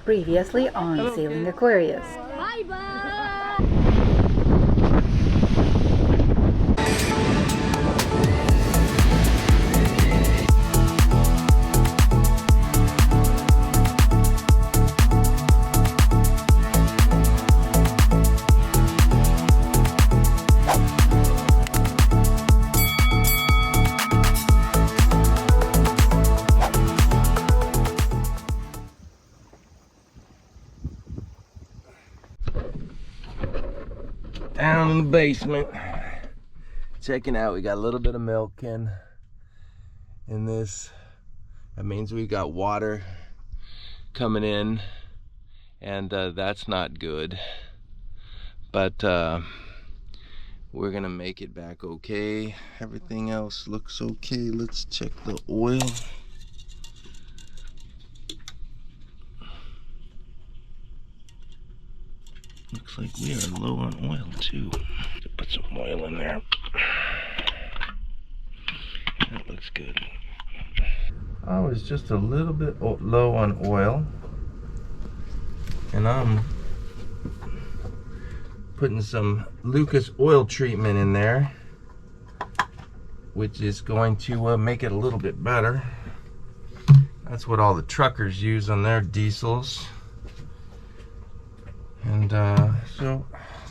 Previously on Sailing Aquarius. Down in the basement, checking out. We got a little bit of milk in this. That means we got water coming in, and that's not good. But we're gonna make it back okay. Everything else looks okay. Let's check the oil. Looks like we are low on oil too. Put some oil in there. That looks good. I was just a little bit low on oil, and I'm putting some Lucas oil treatment in there, which is going to make it a little bit better. That's what all the truckers use on their diesels. And so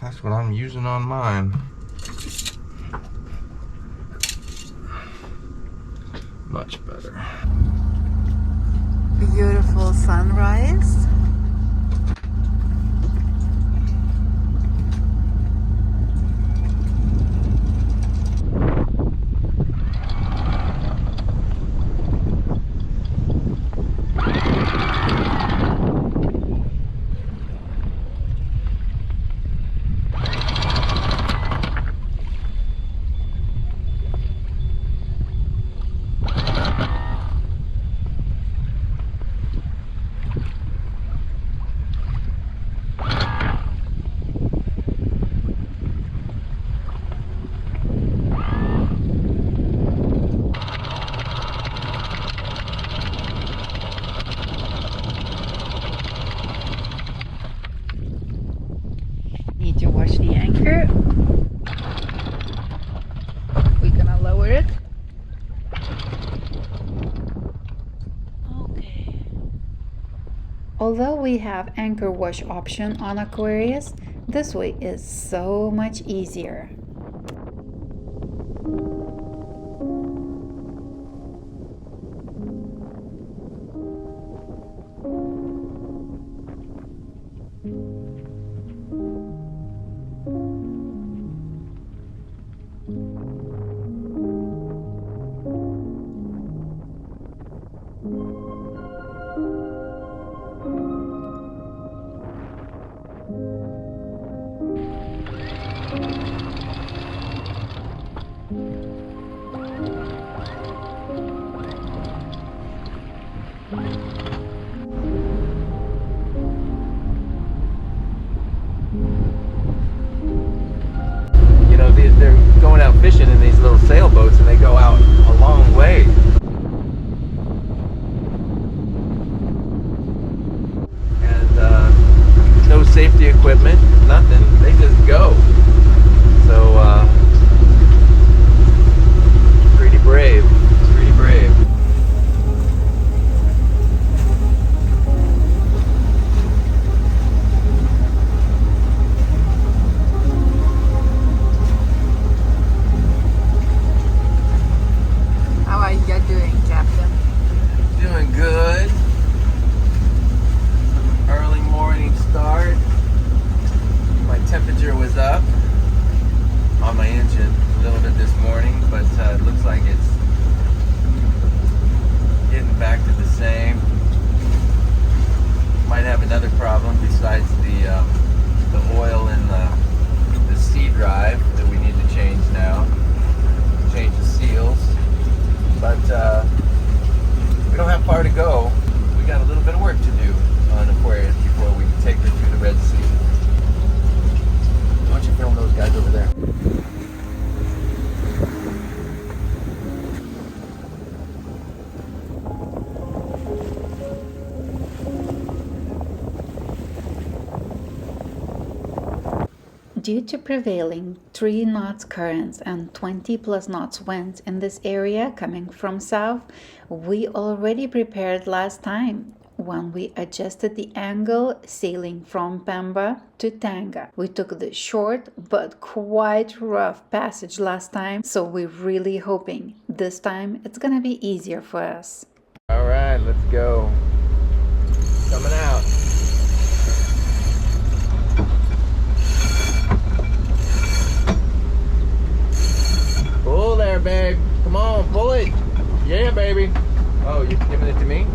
that's what I'm using on mine. Much better. Beautiful sunrise. Need to watch the anchor. We're gonna lower it. Okay. Although we have anchor wash option on Aquarius, this way is so much easier. You know, they're going out fishing in these little sailboats, and they go out a long way. And no safety equipment, nothing. They just go. So pretty brave. Pretty brave. How are you doing, Captain? Doing good. Early morning start. My temperature was up on my engine a little bit this morning, but it looks like it's getting back to the same. Might have another problem besides the oil in the C drive that we need to change now. Change the seals. But we don't have far to go. We got a little bit of work to do on Aquarius before we can take her through the Red Sea. Why don't you film those guys over there? Due to prevailing 3 knots currents and 20 plus knots winds in this area coming from south, we already prepared last time when we adjusted the angle sailing from Pemba to Tanga. We took the short but quite rough passage last time, so we're really hoping this time it's gonna be easier for us. All right, let's go. Coming out. Pull there, babe. Come on, pull it. Yeah, baby. Oh, you're giving it to me?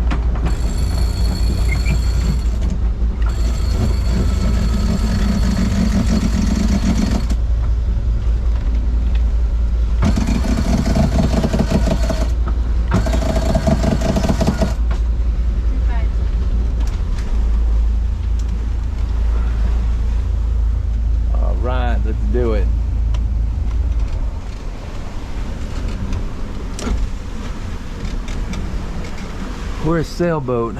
All right, let's do it. We're a sailboat.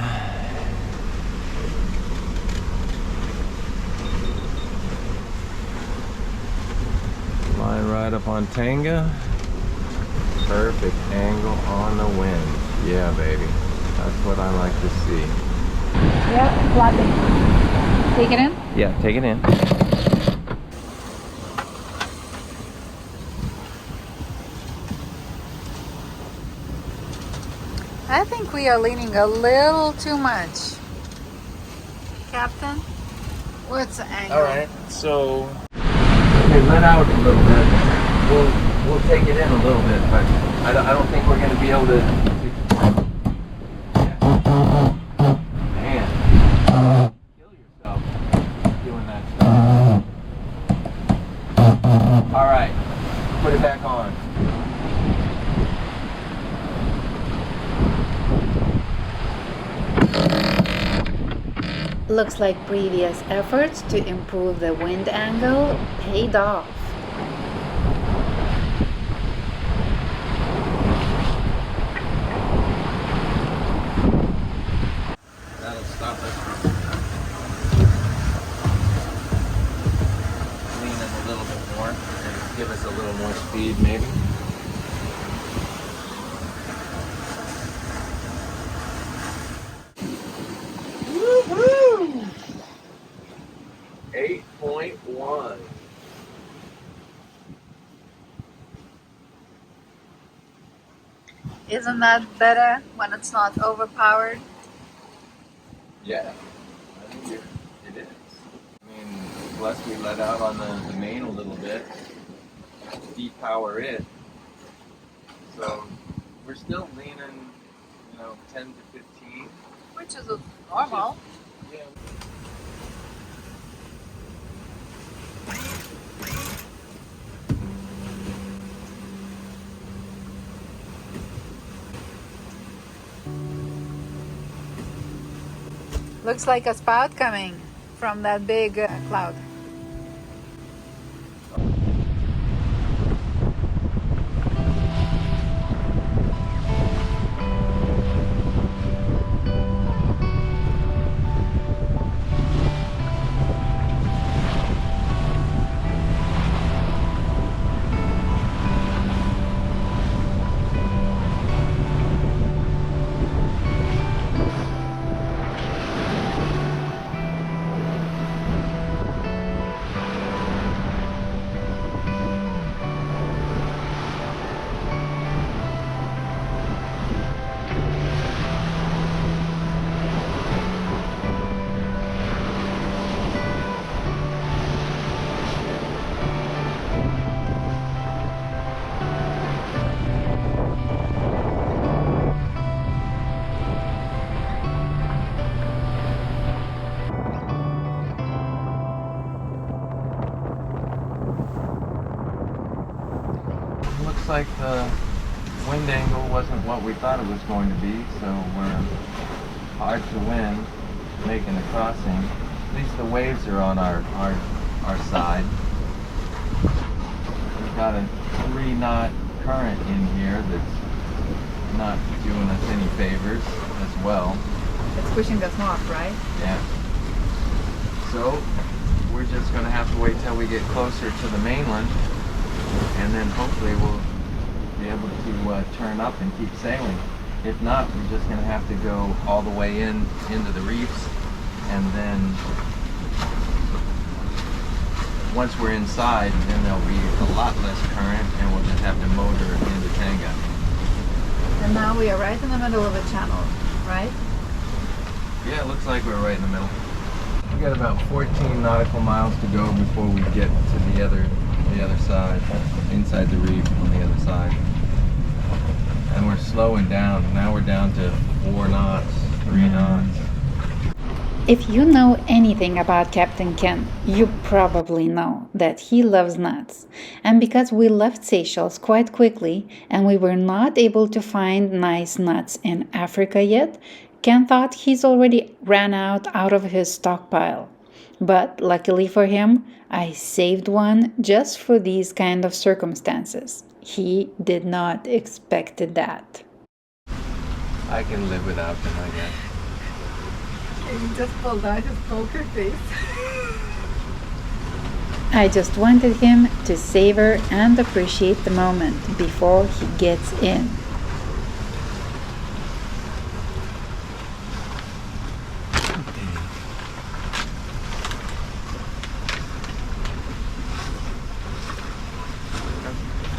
Flying right up on Tanga. Perfect angle on the wind. Yeah, baby. That's what I like to see. Yeah, flapping. Take it in? Yeah, take it in. I think we are leaning a little too much. Captain, what's the angle? All right, so okay, let out a little bit. We'll take it in a little bit, but I don't think we're going to be able to. Man, kill yourself doing that stuff. All right, put it back on. Looks like previous efforts to improve the wind angle paid off. That'll stop us from leaning a little bit more and give us a little more speed, maybe. Woo-hoo! 8.1. Isn't that better when it's not overpowered? Yeah, I think it is. I mean, plus we let out on the main a little bit, depower it. So we're still leaning, 10 to 15. Which is normal. Yeah. Looks like a spout coming from that big cloud. Looks like the wind angle wasn't what we thought it was going to be, so we're hard to wind making the crossing. At least the waves are on our side. We've got a 3-knot current in here that's not doing us any favors as well. It's pushing us north, right? Yeah. So we're just just going to have to wait till we get closer to the mainland, and then hopefully we'll be able to turn up and keep sailing. If not, we're just going to have to go all the way into the reefs, and then once we're inside, then there'll be a lot less current, and we'll just have to motor into Tanga. And now we are right in the middle of a channel, right? Yeah, it looks like we're right in the middle. We got about 14 nautical miles to go before we get to the other side, inside the reef on the other side. And we're slowing down. Now we're down to 4 knots, 3 knots. If you know anything about Captain Ken, you probably know that he loves nuts. And because we left Seychelles quite quickly and we were not able to find nice nuts in Africa yet, Ken thought he's already ran out of his stockpile. But luckily for him, I saved one just for these kind of circumstances. He did not expect that. I can live without them, I guess. He just pulled out his poker face. I just wanted him to savor and appreciate the moment before he gets in.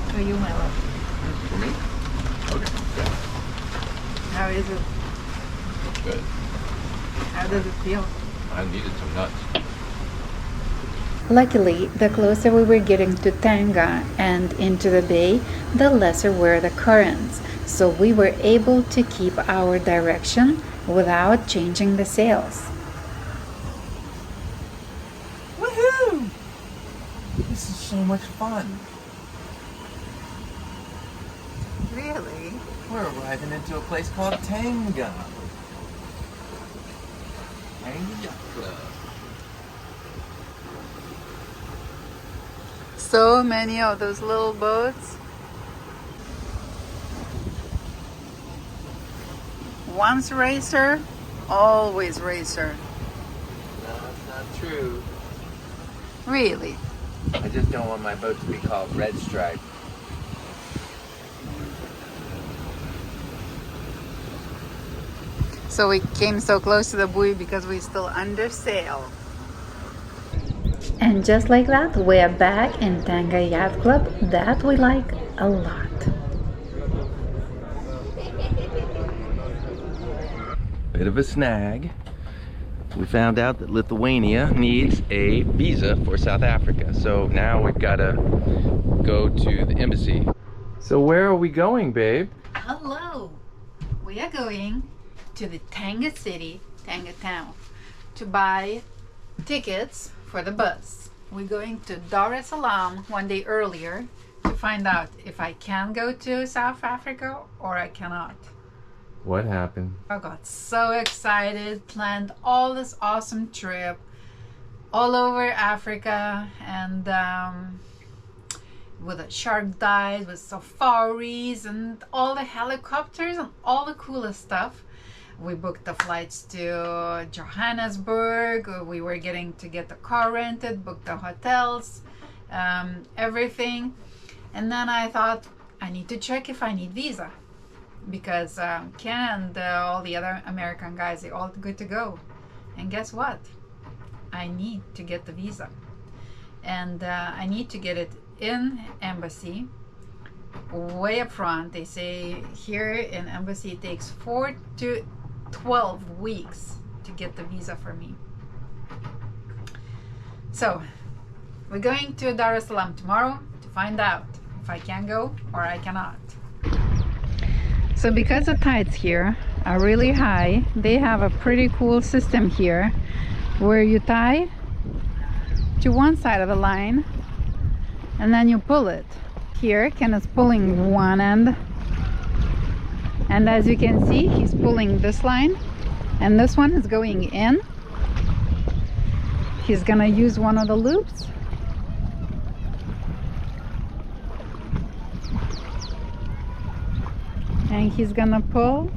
For you, my love. For me? Okay, good. How is it? Good. How does it feel? I needed some nuts. Luckily, the closer we were getting to Tanga and into the bay, the lesser were the currents, so we were able to keep our direction without changing the sails. Woohoo! This is so much fun. Really? We're arriving into a place called Tanga. Tanga Yacht Club. So many of those little boats. Once racer, always racer. No, that's not true. Really? I just don't want my boat to be called Red Stripe. So we came so close to the buoy because we're still under sail. And just like that, we are back in Tanga Yacht Club that we like a lot. Bit of a snag. We found out that Lithuania needs a visa for South Africa. So now we've got to go to the embassy. So where are we going, babe? Hello! We are going to the Tanga city, Tanga town, to buy tickets for the bus. We're going to Dar Es Salaam one day earlier to find out if I can go to South Africa or I cannot. What happened? I got so excited, planned all this awesome trip all over Africa, and with a shark dive, with safaris and all the helicopters and all the coolest stuff. We booked the flights to Johannesburg. We were getting to get the car rented, booked the hotels, everything. And then I thought, I need to check if I need visa, because Ken and all the other American guys, they're all good to go. And guess what? I need to get the visa. And I need to get it in embassy, way up front. They say here in embassy it takes 4 to 12 weeks to get the visa for me. So we're going to Dar es Salaam tomorrow to find out if I can go or I cannot. So because the tides here are really high, they have a pretty cool system here where you tie to one side of the line and then you pull it. Here Ken is pulling one end, and as you can see, he's pulling this line and this one is going in. He's gonna use one of the loops and he's gonna pull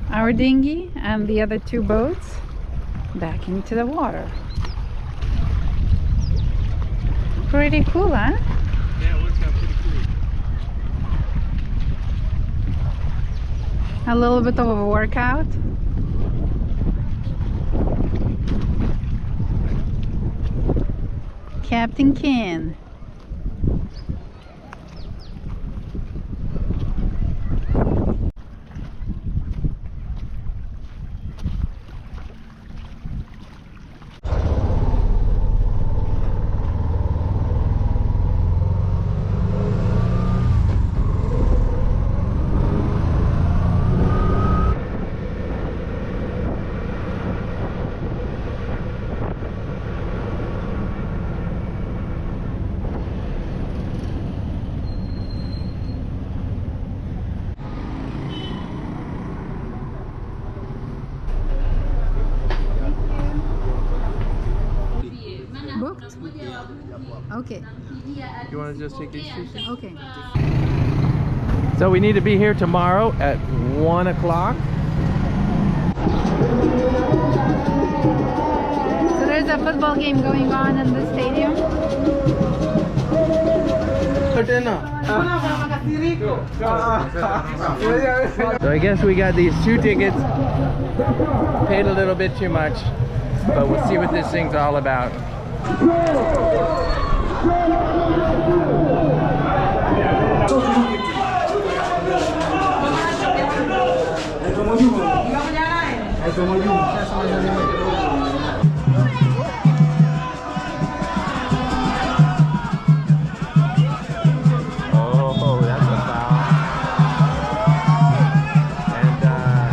our dinghy and the other two boats back into the water. Pretty cool, huh? Yeah, it works out pretty cool. A little bit of a workout. Captain Ken. Booked? Okay. You want to just take these two? Okay. So we need to be here tomorrow at 1 o'clock. So there's a football game going on in the stadium. So I guess we got these 2 tickets. Paid a little bit too much, but we'll see what this thing's all about. Oh, that's a foul. And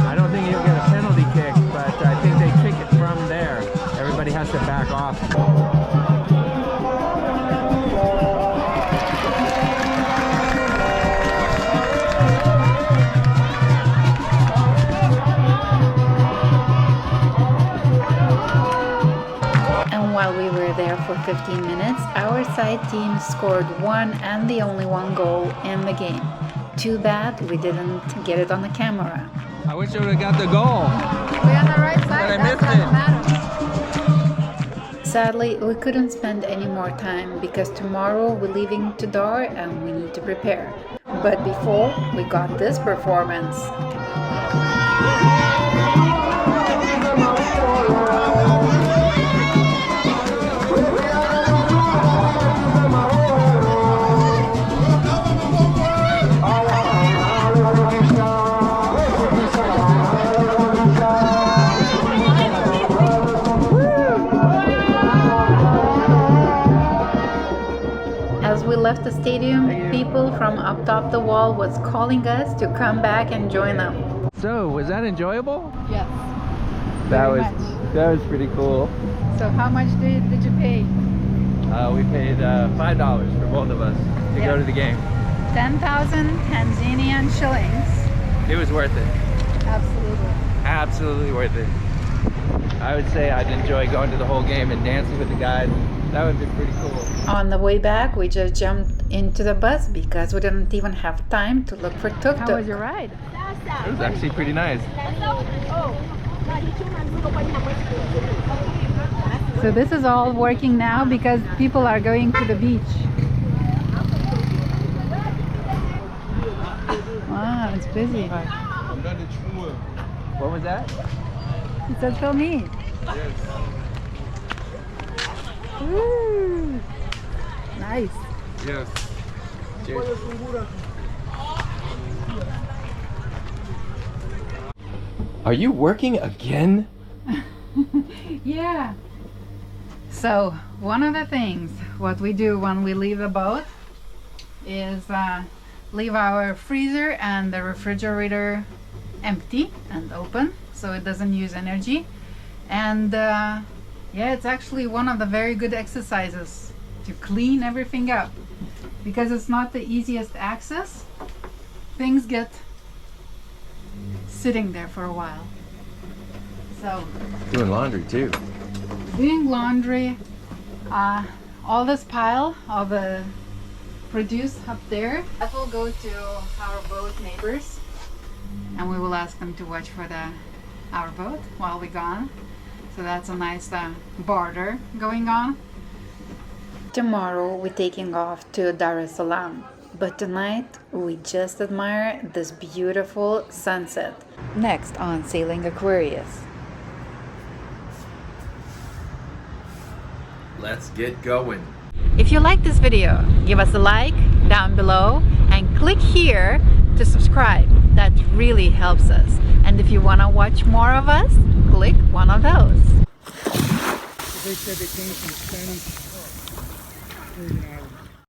I don't think he'll get a penalty kick, but I think they kick it from there. Everybody has to back off. And while we were there for 15 minutes, our side team scored one and the only one goal in the game. Too bad we didn't get it on the camera. I wish I would have got the goal. We're on the right side. But I That's missed what matters. Sadly, we couldn't spend any more time because tomorrow we're leaving to Dar and we need to prepare. But before, we got this performance. As we left the stadium, people from up top the wall was calling us to come back and join them. So, was that enjoyable? Yes. That Very was pretty cool. So how much did you pay? We paid $5 for both of us to go to the game. 10,000 Tanzanian shillings. It was worth it. Absolutely. Absolutely worth it. I would say I'd enjoy going to the whole game and dancing with the guys. That would be pretty cool. On the way back, we just jumped into the bus because we didn't even have time to look for tuk-tuk. How was your ride? It was actually pretty nice. So this is all working now because people are going to the beach. Wow, it's busy. What was that? He said, "Tell me." Woo. Nice. Yes. Cheers. Are you working again? Yeah. So one of the things what we do when we leave the boat is leave our freezer and the refrigerator empty and open so it doesn't use energy. And yeah, it's actually one of the very good exercises to clean everything up because it's not the easiest access. Things get sitting there for a while. So Doing laundry too. doing laundry, all this pile of the produce up there, that will go to our boat neighbors and we will ask them to watch for our boat while we're gone. So that's a nice barter going on. Tomorrow we're taking off to Dar es Salaam, but tonight we just admire this beautiful sunset. Next on Sailing Aquarius. Let's get going. If you like this video, give us a like down below and click here to subscribe. That really helps us. And if you want to watch more of us, click one of those. They said they came from Spanish.